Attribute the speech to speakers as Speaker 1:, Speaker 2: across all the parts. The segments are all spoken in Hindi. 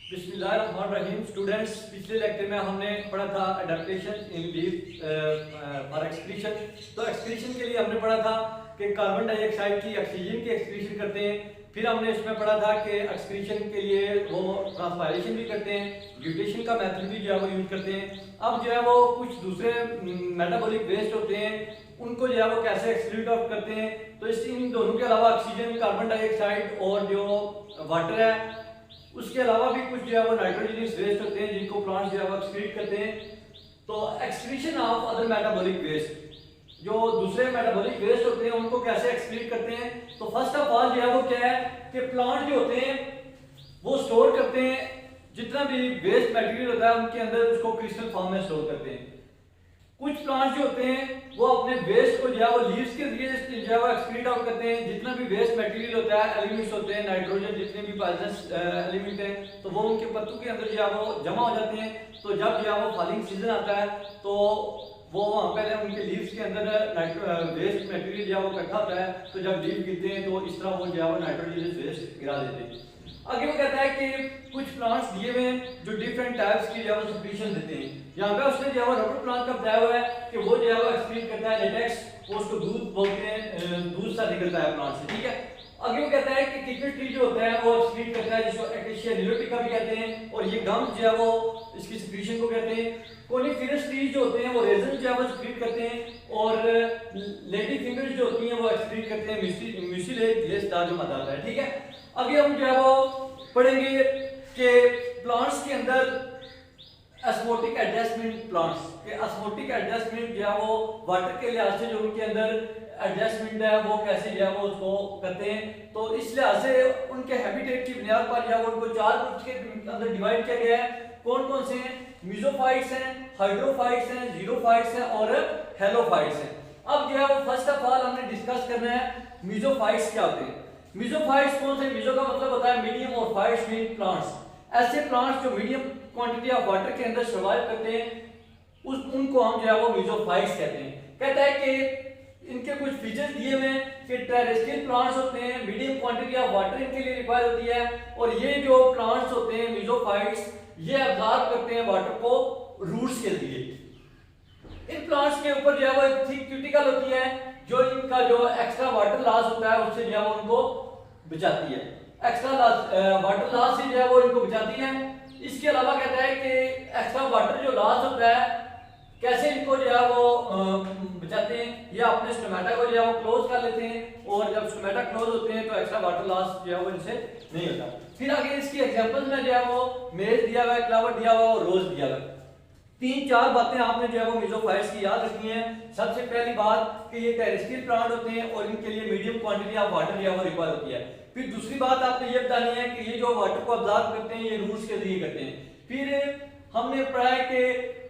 Speaker 1: बिस्मिल्लाहिर्रहमानिर्रहीम। स्टूडेंट्स, पिछले लेक्चर में हमने पढ़ा था adaptation in leaf for excretion. तो एक्सक्रीशन के लिए हमने पढ़ा था कि कार्बन डाइऑक्साइड की ऑक्सीजन की एक्सक्रीशन करते हैं। फिर हमने इसमें पढ़ा था कि एक्सक्रीशन के लिए वो ट्रांसपायरेशन भी करते हैं, ग्लूटेशन का मेथड भी जो है वो यूज करते हैं। अब जो है वो कुछ दूसरे मेटाबॉलिक वेस्ट होते हैं, उनको जो है वो कैसे एक्सक्रीट आउट करते हैं। तो इस इन दोनों के अलावा ऑक्सीजन, कार्बन डाइऑक्साइड और जो वाटर है, उसके अलावा भी कुछ जो है वो नाइट्रोजनस वेस्ट होते हैं जिनको प्लांट्स जो है वो एक्सक्रीट करते हैं। तो excretion of other metabolic waste, जो दूसरे मेटाबॉलिक वेस्ट होते हैं उनको कैसे एक्सक्रीट करते हैं। तो फर्स्ट ऑफ ऑल जो है वो क्या है कि प्लांट जो होते हैं वो स्टोर करते हैं जितना भी वेस्ट मटेरियल होता है उनके अंदर, उसको क्रिस्टल फॉर्म में स्टोर करते हैं। कुछ प्लांट्स जो होते हैं वो अपने वेस्ट को जो है वो लीव्स के जरिए जो है वो एक्सक्रीट आउट करते हैं। जितना भी वेस्ट मटेरियल होता है, एलिमेंट्स होते हैं, नाइट्रोजन, जितने भी पॉइजनस एलिमेंट हैं, तो वो उनके पत्तों के अंदर जो है वो जमा हो जाते हैं। तो जब जो है वो फॉलिंग सीजन आता है तो वो वहाँ पे उनके लीव्स के अंदर वेस्ट मटेरियल जो है वो इकट्ठा होता है। तो जब लीव गिरते हैं तो इस तरह वो जो है वो नाइट्रोजन वेस्ट गिरा देते हैं। आगे वो कहता है कि कुछ प्लांट्स दिए हुए हैं जो डिफरेंट टाइप्स की जो है सेक्रीशन देते हैं। यहाँ पे उसने जो है रबर प्लांट का बताया हुआ है कि वो जो है वो एक्सक्रीट करता है लेटेक्स, वो उसको दूध बोलते हैं, दूध सा निकलता है प्लांट से, ठीक है। आगे वो कहता है कि किकड़ ट्री जो होता है वो एक्सक्रीट करता है, जिसको एकेशिया निलोटिका भी कहते हैं, और ये गम जो है वो इसकी सेक्रीशन को कहते हैं। कोनिफेरस ट्री जो होते हैं वो रेजन जो है वो एक्सक्रीट करते हैं, और लेडी फिंगर्स जो होती हैं वो एक्सक्रीट करते हैं म्यूसिलेज ग्लेसडार जो आता है, ठीक है। आगे हम जो है वो पढ़ेंगे कि प्लांट्स के अंदर ऑस्मोटिक एडजस्टमेंट, प्लांट्स के ऑस्मोटिक एडजस्टमेंट जो है वो वाटर के लिहाज से जो उनके अंदर एडजस्टमेंट है वो कैसे जो है वो उसको करते हैं। तो इस लिहाज से उनके हैबिटेट की बुनियाद पर जो है उनको चार ग्रुप्स के अंदर डिवाइड किया गया है। कौन कौन से हैं? मीजोफाइट्स हैं, हाइड्रोफाइट्स हैं, जीरोफाइट्स हैं और हेलोफाइट्स हैं। अब जो है वो फर्स्ट ऑफ ऑल हमने डिस्कस करना है मीजोफाइट्स क्या होते हैं। मीजोफाइट्स कौन से? मीजो का मतलब होता है मीडियम, और फाइट्स मीन प्लांट्स। ऐसे प्लांट्स जो मीडियम क्वांटिटी ऑफ वाटर के अंदर सर्वाइव करते हैं उनको हम जो है वो मीजोफाइट्स कहते हैं। कहता है कि इनके कुछ फीचर्स दिए हुए हैं कि टेरेस्ट्रियल प्लांट्स होते हैं, मीडियम क्वांटिटी ऑफ वाटर इनके लिए रिक्वायर होती है, और ये जो प्लांट्स होते हैं मीजोफाइट्स, ये अब्जॉर्ब करते हैं वाटर को रूट्स के जरिए। इन प्लांट्स के ऊपर जो है वो एक थिक क्यूटिकल होती है जो इनका जो एक्स्ट्रा वाटर लॉस होता है उससे जो है वो उनको बचाती है, एक्स्ट्रा वाटर लॉस से जो है वो इनको बचाती है। इसके अलावा कहता है कि एक्स्ट्रा वाटर जो लॉस होता है कैसे इनको जो है वो बचाते हैं, या अपने स्टोमेटा को जो है वो क्लोज कर लेते हैं, और जब स्टोमेटा क्लोज होते हैं तो एक्स्ट्रा वाटर लॉस जो है वो इनसे नहीं होता। फिर आगे इसकी एग्जांपल्स में जो है वो मेज दिया हुआ है, क्लावर दिया हुआ है और रोज दिया हुआ है। तीन चार बातें आपने जो है वो मीजोफाइट्स की याद रखनी है। सबसे पहली बात कि ये टेरेस्ट्रियल प्लांट होते हैं और इनके लिए मीडियम क्वांटिटी ऑफ वाटर जो है वो रिक्वायर होती है। फिर दूसरी बात आपने ये बतानी है कि ये जो वाटर को अब्जॉर्ब करते हैं ये रूट्स के जरिए करते हैं। फिर हमने पढ़ा है कि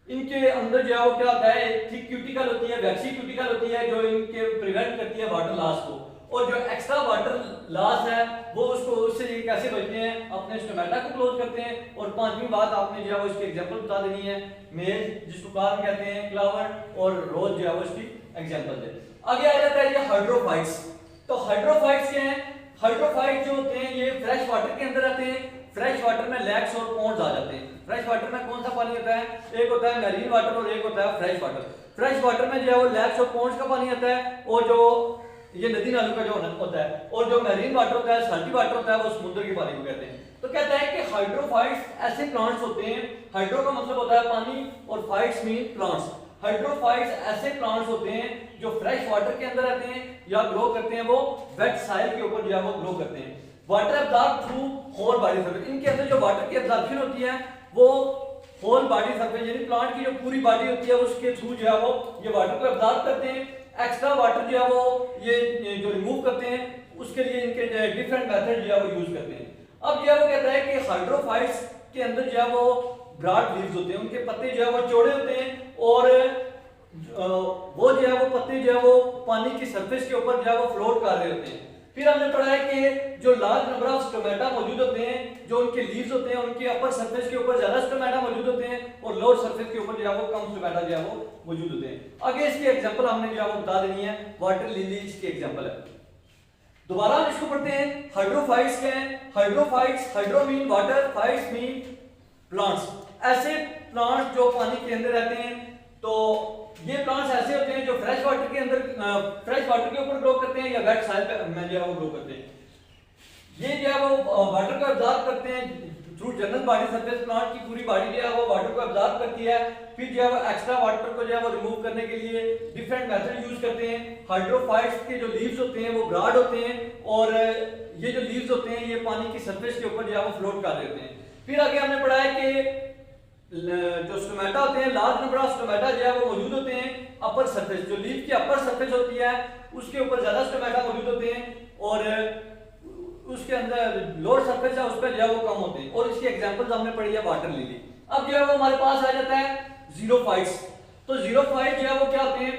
Speaker 1: इनके अंदर जो है वो क्या होता है, थिक क्यूटिकल होती है, वैक्सी क्यूटिकल होती है जो इनके प्रिवेंट करती है वाटर लॉस को, और जो एक्स्ट्रा वाटर लॉस है वो उससे कैसे बचते हैं, अपने स्टोमेटा को क्लोज करते हैं। और पांचवी बात आपने जो है वो इसकी एग्जांपल बता देनी है, मेज जिसको कार्बन कहते हैं, क्लावर और रोज जो है वो इसकी एग्जांपल दे। आगे आ जाता है ये हाइड्रोफाइट्स। तो हाइड्रोफाइट्स क्या हैं? हाइड्रोफाइट जो होते हैं ये फ्रेश वाटर के अंदर रहते हैं। फ्रेश वाटर में लैक्स और पॉन्ड्स आ जाते हैं। फ्रेश वाटर में कौन सा पानी होता है? एक होता है मैरीन वाटर और एक होता है फ्रेश वाटर। फ्रेश वाटर में जो है वो लैक्स और पॉन्ड्स का पानी आता है, और जो ये नदी नालों का जो होता है, और जो मैरीन वाटर होता है, साल्टी वाटर होता है, वो समुद्र के पानी को कहते हैं। तो कहता है कि हाइड्रोफाइट्स ऐसे प्लांट्स होते हैं, हाइड्रो का मतलब होता है पानी और फाइट्स मीन प्लांट्स। हाइड्रोफाइट्स ऐसे प्लांट्स होते हैं जो फ्रेश वाटर के अंदर रहते हैं या ग्रो करते हैं, वो वेट सॉइल के ऊपर जो है वो ग्रो करते हैं। Water absorb through whole body surface, इनके अंदर जो वाटर की एब्जॉर्प्शन होती है वो होल बॉडी सरफेस, यानी प्लांट की जो पूरी बॉडी होती है उसके थ्रू जो है वो ये वाटर को एब्जॉर्ब करते हैं। एक्स्ट्रा वाटर जो है वो ये जो रिमूव करते हैं उसके लिए इनके डिफरेंट मेथड जो है वो यूज करते हैं। अब जो है वो कहता है कि हाइड्रोफाइट्स के अंदर जो है वो ब्रॉड लीव्स होते हैं, उनके पत्ते जो है वो चौड़े होते हैं, और वो जो है वो पत्ते जो है वो पानी की सरफेस के ऊपर जो है वो फ्लोट कर रहे होते हैं। फिर हमने पढ़ा है कि जो लार्ज नंबर ऑफ स्टोमेटा मौजूद होते हैं, जो उनके लीव्स होते हैं उनके अपर सरफेस के ऊपर ज्यादा स्टोमेटा मौजूद होते हैं, और लोअर सरफेस के ऊपर जो है वो कम स्टोमेटा जो है वो मौजूद होते हैं। आगे इसकी एग्जांपल हमने जो है वो बता देनी है, वाटर लिली इसकी एग्जांपल है। दोबारा हम इसको पढ़ते हैं। हाइड्रोफाइट्स क्या है? Hydrophytes, hydro mean water, fights mean plants. ऐसे प्लांट्स जो पानी के अंदर रहते हैं, तो ये प्लांट्स ऐसे होते हैं जो फ्रेश वाटर के अंदर, फ्रेश वाटर के ऊपर ग्रो करते हैं या वेट सॉइल में जो है वो ग्रो करते हैं। ये जो है वो वाटर को अब्जॉर्ब करते हैं through general body surface. Plant की पूरी बॉडी जो है वो वाटर को अब्जॉर्ब करती है, फिर जो है वो एक्स्ट्रा वाटर को जो है वो रिमूव करने के लिए डिफरेंट मेथड यूज करते हैं। हाइड्रोफाइट्स के जो लीव्स होते हैं वो ब्रॉड होते हैं, और ये जो लीव्स होते हैं ये पानी की सरफेस के ऊपर जो है वो फ्लोट कर देते हैं। फिर आगे हमने पढ़ा है कि जो स्टोमेटा होते हैं, लार्ज नंबर ऑफ स्टोमेटा जो है वो मौजूद होते हैं अपर सरफेस। जो लीफ की अपर सरफेस होती है उसके ऊपर ज्यादा स्टोमेटा मौजूद होते हैं, और उसके अंदर लोअर सरफेस है उस पर जो है वो कम होते हैं। और इसकी एग्जांपल्स हमने पढ़ी है वाटर लिली। अब जो है वो हमारे पास आ जाता है जीरोफाइट्स। तो जीरोफाइट जो है वो क्या होते हैं?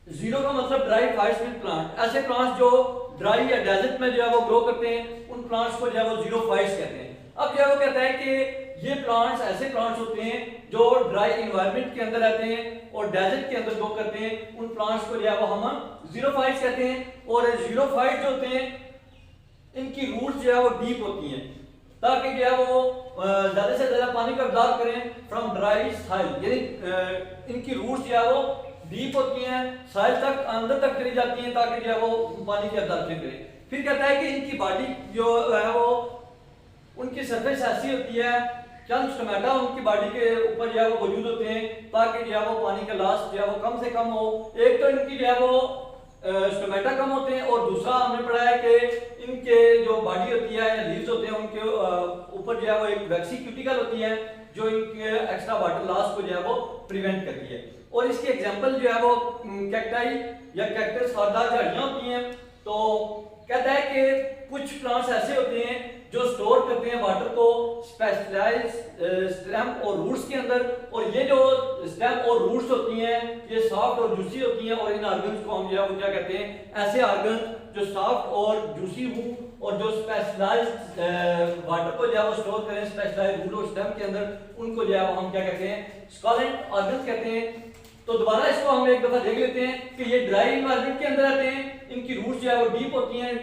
Speaker 1: जीरो का मतलब ड्राई फाइट्स विद प्लांट। ऐसे प्लांट्स जो ड्राई या डेजर्ट में जो है वो ग्रो करते हैं उन प्लांट्स को जो है वो जीरोफाइट्स कहते हैं। अब जो है वो कहता है कि ये प्लांट्स ऐसे प्लांट्स होते हैं जो ड्राई एनवायरनमेंट के अंदर रहते हैं और डेजर्ट के अंदर ग्रो करते हैं, उन प्लांट्स को जो है वो हम जीरोफाइट्स कहते हैं। और जीरोफाइट जो होते हैं इनकी रूट्स जो है वो डीप होती हैं, ताकि जो है वो ज्यादा से ज्यादा पानी को अब्जॉर्ब करें फ्रॉम ड्राई सॉइल। यानी इनकी रूट्स जो है वो डीप होती हैं, सॉइल तक अंदर तक चली जाती हैं, ताकि जो है वो पानी की अब्जॉर्प्शन करें। फिर कहता है कि इनकी बॉडी जो है वो उनकी सरफेस ऐसी होती है, चंद स्टोमेटा उनकी बॉडी के ऊपर जो है वो मौजूद होते हैं, ताकि जो है वो पानी का लॉस जो है वो कम से कम हो। एक तो इनकी जो है वो स्टोमेटा कम होते हैं, और दूसरा हमने पढ़ा है कि इनके जो बॉडी होती है या लीव्स होते हैं उनके ऊपर जो है वो एक वैक्सी क्यूटिकल होती है जो इनके एक्स्ट्रा वाटर लॉस को जो है वो प्रिवेंट करती है। और इसकी एग्जांपल जो है वो कैक्टाई या कैक्टस खारदार झाड़ियां होती हैं। तो कहता है कि कुछ प्लांट्स ऐसे होते हैं जो स्टोर करते हैं वाटर को स्पेशलाइज स्टेम और रूट्स के अंदर, और ये जो स्टेम और रूट्स होती हैं ये सॉफ्ट और जूसी होती हैं, और इन ऑर्गन्स को हम जो है वो क्या कहते हैं? ऐसे ऑर्गन जो सॉफ्ट और जूसी हों और जो स्पेशलाइज वाटर को जो है वो स्टोर करें स्पेशलाइज रूट और स्टेम के अंदर, उनको जो है वो हम क्या कहते हैं? स्कॉलेंट ऑर्गन्स कहते हैं। तो दोबारा इसको हम एक दफा देख लेते हैं कि ये ड्राई एनवायरनमेंट के अंदर रहते हैं, इनकी रूट्स जो है वो डीप होती हैं,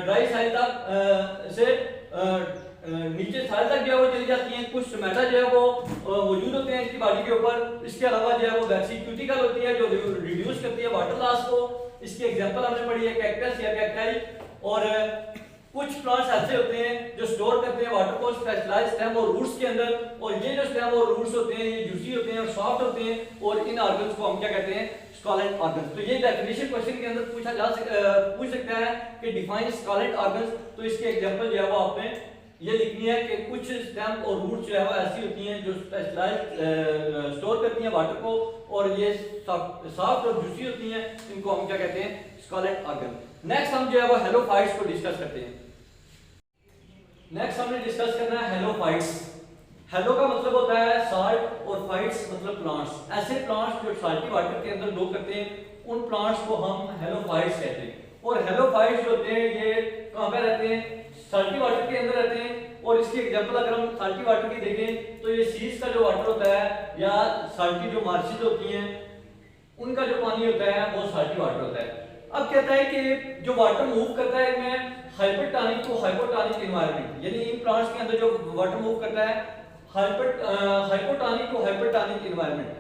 Speaker 1: ड्राई साइल तक से नीचे साइल तक जो है वो चली जाती हैं। कुछ स्टोमेटा जो है वो मौजूद होते हैं इनकी बॉडी के ऊपर। इसके अलावा जो है वो वैक्सी क्यूटिकल होती है जो रिड्यूस करती है वाटर लॉस को। इसकी एग्जांपल हमने पढ़ी है कैक्टस या कैक्टाई। और कुछ प्लांट्स ऐसे होते हैं जो स्टोर करते हैं वाटर को स्पेशलाइज्ड स्टेम और रूट्स के अंदर, और ये जो स्टेम और रूट्स होते हैं ये जूसी होते हैं और सॉफ्ट होते हैं, और इन ऑर्गन्स को हम क्या कहते हैं? स्कॉलेंट ऑर्गन्स। तो ये डेफिनेशन क्वेश्चन के अंदर पूछ सकता है कि डिफाइन स्कॉलेंट ऑर्गन्स। तो इसकी एग्जांपल जो है वो आपने ये लिखनी है कि कुछ स्टेम और रूट्स जो है वो ऐसी होती हैं जो स्पेशलाइज्ड स्टोर करती हैं वाटर को, और ये सॉफ्ट और जूसी होती हैं, इनको हम क्या कहते हैं? स्कॉलेंट ऑर्गन। नेक्स्ट हम जो है वो हेलोफाइट्स को डिस्कस करते हैं। नेक्स्ट हमने डिस्कस करना है हेलोफाइट्स। हेलो का मतलब होता है साल्ट और फाइट्स मतलब प्लांट्स। ऐसे प्लांट्स जो साल्टी वाटर के अंदर ग्रो करते हैं उन प्लांट्स को हम हेलोफाइट्स कहते हैं। और हेलोफाइट्स जो होते हैं ये कहां पे रहते हैं? साल्टी वाटर के अंदर रहते हैं। और इसकी एग्जांपल अगर हम साल्टी वाटर की देखें तो ये सीज का जो वाटर होता है या साल्टी जो मार्शेस होती हैं उनका जो पानी होता है वो साल्टी वाटर होता है। अब कहता है कि जो वाटर मूव करता है इनमें हाइपरटोनिक को हाइपोटोनिक एनवायरनमेंट, यानी इन प्लांट्स के अंदर जो वाटर मूव करता है हाइपोटोनिक को हाइपरटोनिक एनवायरनमेंट।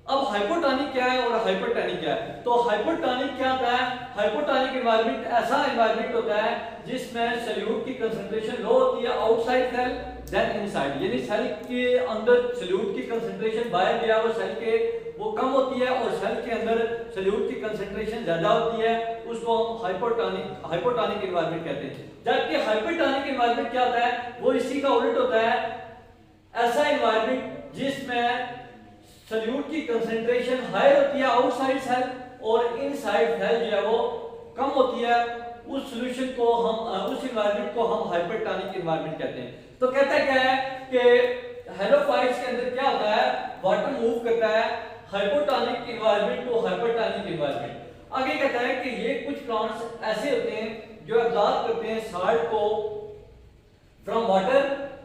Speaker 1: अब हाइपोटोनिक क्या है और हाइपरटोनिक क्या है? तो हाइपोटोनिक क्या होता है? हाइपोटोनिक एनवायरनमेंट ऐसा एनवायरनमेंट होता है जिसमें सॉल्यूट की कंसंट्रेशन लो होती है आउटसाइड सेल देन इनसाइड, यानी सेल के अंदर सॉल्यूट की कंसंट्रेशन बाहर गया वो सेल के वो कम होती है, और सेल के अंदर सॉल्यूट की कंसंट्रेशन ज्यादा होती है, उसको हम हाइपोटोनिक एनवायरनमेंट कहते हैं। जबकि हाइपरटोनिक एनवायरनमेंट क्या होता है? वो इसी का उल्ट होता है, ऐसा एनवायरनमेंट जिसमें सॉल्यूट की कंसंट्रेशन हाई होती है आउटसाइड सेल और इनसाइड सेल जो है वो कम होती है। उस सॉल्यूशन को हम उस एनवायरनमेंट को हम हाइपरटोनिक एनवायरनमेंट कहते हैं। तो कहता क्या है कि हेलोफाइट्स के अंदर क्या होता है? वाटर मूव करता है hypotonic environment to hypertonic environment. आगे कहता है कि ये कुछ प्लांट्स ऐसे होते हैं जो अब्जॉर्ब करते हैं साल्ट को from water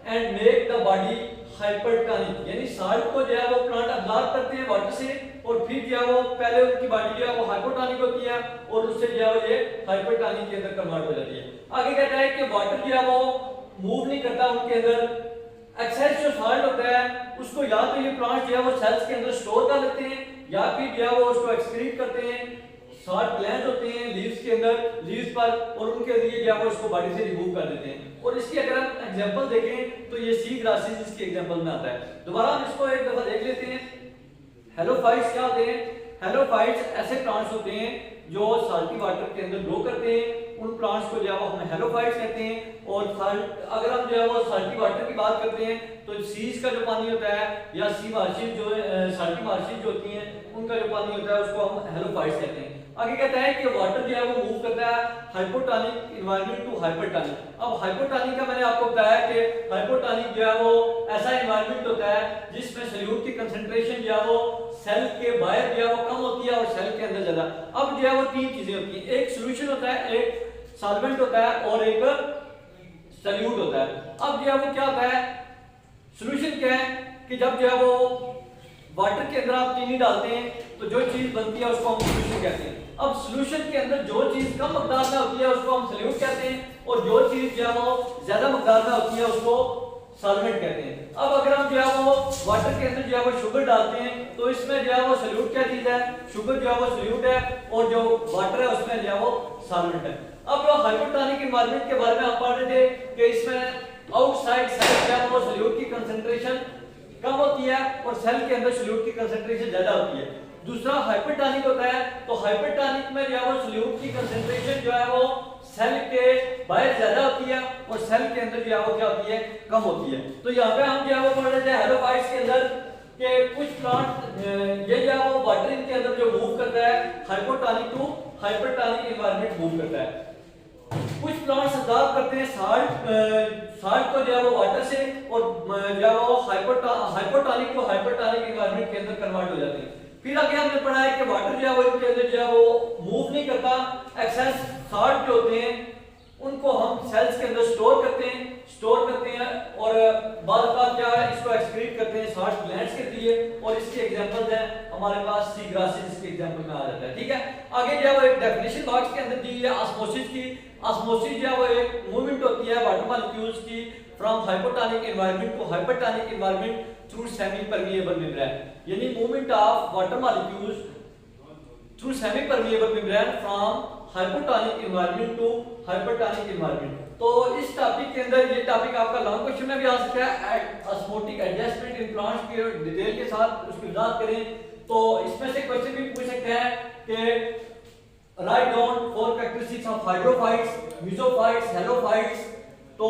Speaker 1: and make the body hypertonic, यानी साल्ट को जो है वो प्लांट अब्जॉर्ब करते हैं वाटर से और फिर जो है वो पहले उनकी बॉडी जो है वो हाइपोटोनिक होती है और उससे जो है वो ये हाइपरटोनिक के अंदर कन्वर्ट हो जाती है। आगे कहता है कि वाटर जो है वो मूव नहीं करता उनके अंदर। एक्सेस जो सॉल्ट होता है उसको या तो ये प्लांट जो है वो सेल्स के अंदर स्टोर कर लेते हैं या फिर जो है वो उसको एक्सक्रीट करते हैं। सॉल्ट ग्लैंड होते हैं लीव्स के अंदर, लीव्स पर, और उनके जरिए जो है वो इसको बॉडी से रिमूव कर देते हैं। और इसकी अगर हम एग्जांपल देखें तो ये सी ग्रासेस इसके एग्जांपल में आता है। दोबारा हम इसको एक दफा देख लेते हैं। हेलोफाइट्स क्या होते हैं? हेलोफाइट्स ऐसे प्लांट्स होते हैं जो साल्टी वाटर के अंदर ग्रो करते हैं। उन प्लांट्स को जो है वो हम हेलोफाइट्स कहते हैं। और अगर हम जो है वो साल्टी वाटर की बात करते हैं तो सीज का जो पानी होता है या सी मार्शिस जो साल्टी मार्शिस जो होती हैं उनका जो पानी होता है उसको हम हेलोफाइट्स कहते हैं। आगे कहता है कि वाटर जो है वो मूव करता है हाइपोटोनिक एनवायरनमेंट टू हाइपरटोनिक। अब हाइपोटोनिक का मैंने आपको बताया कि हाइपोटोनिक जो है वो ऐसा एनवायरनमेंट होता है जिसमें सोल्यूट की कंसंट्रेशन जो है वो सेल के बाहर जो है वो कम होती है और सेल के अंदर ज्यादा। अब जो है वो तीन चीजें होती हैं, एक सॉल्यूशन होता है, एक सॉल्वेंट होता है और एक सोल्यूट होता है। अब जो है वो क्या होता है, सॉल्यूशन क्या है कि जब जो है वो वाटर के अंदर आप चीनी डालते हैं तो जो चीज बनती है उसको हम सॉल्यूशन कहते हैं। अब सॉल्यूशन के अंदर जो चीज कम मकदार में होती है उसको हम सोल्यूट कहते हैं और जो चीज जो है वो ज्यादा मकदार में होती है उसको सॉल्वेंट कहते हैं। अब अगर हम जो है वो वाटर के अंदर जो है वो शुगर डालते हैं तो इसमें जो है वो सोल्यूट क्या चीज है, शुगर जो है वो सोल्यूट है और जो वाटर है उसमें जो है वो सॉल्वेंट है। अब जो हाइपोटोनिक एनवायरनमेंट के बारे में आप पढ़ रहे थे कि इसमें आउटसाइड सेल जो है वो सोल्यूट की कंसंट्रेशन कम होती है और सेल के अंदर सोल्यूट की कंसंट्रेशन ज्यादा होती है। दूसरा हाइपरटोनिक होता है तो हाइपरटोनिक में जो है वो सोल्यूट की कंसंट्रेशन जो है वो सेल के बाहर ज्यादा होती है और सेल के अंदर जो है वो क्या होती है, कम होती है। तो यहाँ पे हम जो है वो पढ़ रहे थे हेलोफाइट्स के अंदर कि कुछ प्लांट ये जो है वो वाटर इनके अंदर जो मूव करता है hypotonic to hypertonic environment move करता है। कुछ प्लांट्स अडॉप्ट करते हैं साल्ट को जो है वो वाटर से और जो है वो हाइपोटोनिक को हाइपरटोनिक एनवायरनमेंट के अंदर कन्वर्ट हो जाते हैं। फिर आगे हमने पढ़ा है कि वाटर जो है वो इनके अंदर जो है वो मूव नहीं करता। एक्सेस सॉल्ट जो होते हैं उनको हम सेल्स के अंदर स्टोर करते हैं और बाद बात क्या है इसको एक्सक्रीट करते हैं सॉल्ट ग्लैंड्स के लिए। और इसके एग्जांपल्स हैं हमारे पास सी ग्रासेस इसके एग्जांपल में आ जाता है। ठीक है, आगे जो है वो एक डेफिनेशन बॉक्स के अंदर दी है ऑस्मोसिस की। ऑस्मोसिस जो है वो एक मूवमेंट होती है वाटर मॉलिक्यूल्स की from hypotonic environment to hypertonic environment through semi permeable membrane, यानी movement of water molecules through semi permeable membrane from hypotonic environment to hypertonic environment. तो इस टॉपिक के अंदर ये टॉपिक आपका लॉन्ग क्वेश्चन में भी आ सकता है, ऑस्मोटिक एडजस्टमेंट इन प्लांट्स के डिटेल के साथ उसकी वजाहत करें। तो इसमें से क्वेश्चन भी पूछ सकते हैं कि right down 4 characteristics of hydrophytes, mesophytes, halophytes. तो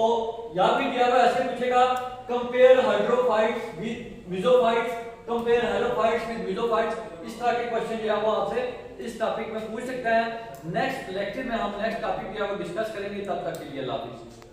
Speaker 1: यहाँ भी दिया हुआ ऐसे पूछेगा compare hydrophytes with mesophytes, compare halophytes with mesophytes. इस तरह के क्वेश्चन जो है वो आपसे इस टॉपिक में पूछ सकता है। नेक्स्ट लेक्चर में हम नेक्स्ट टॉपिक जो है वो डिस्कस करेंगे। तब तक के लिए अल्लाह हाफिज़।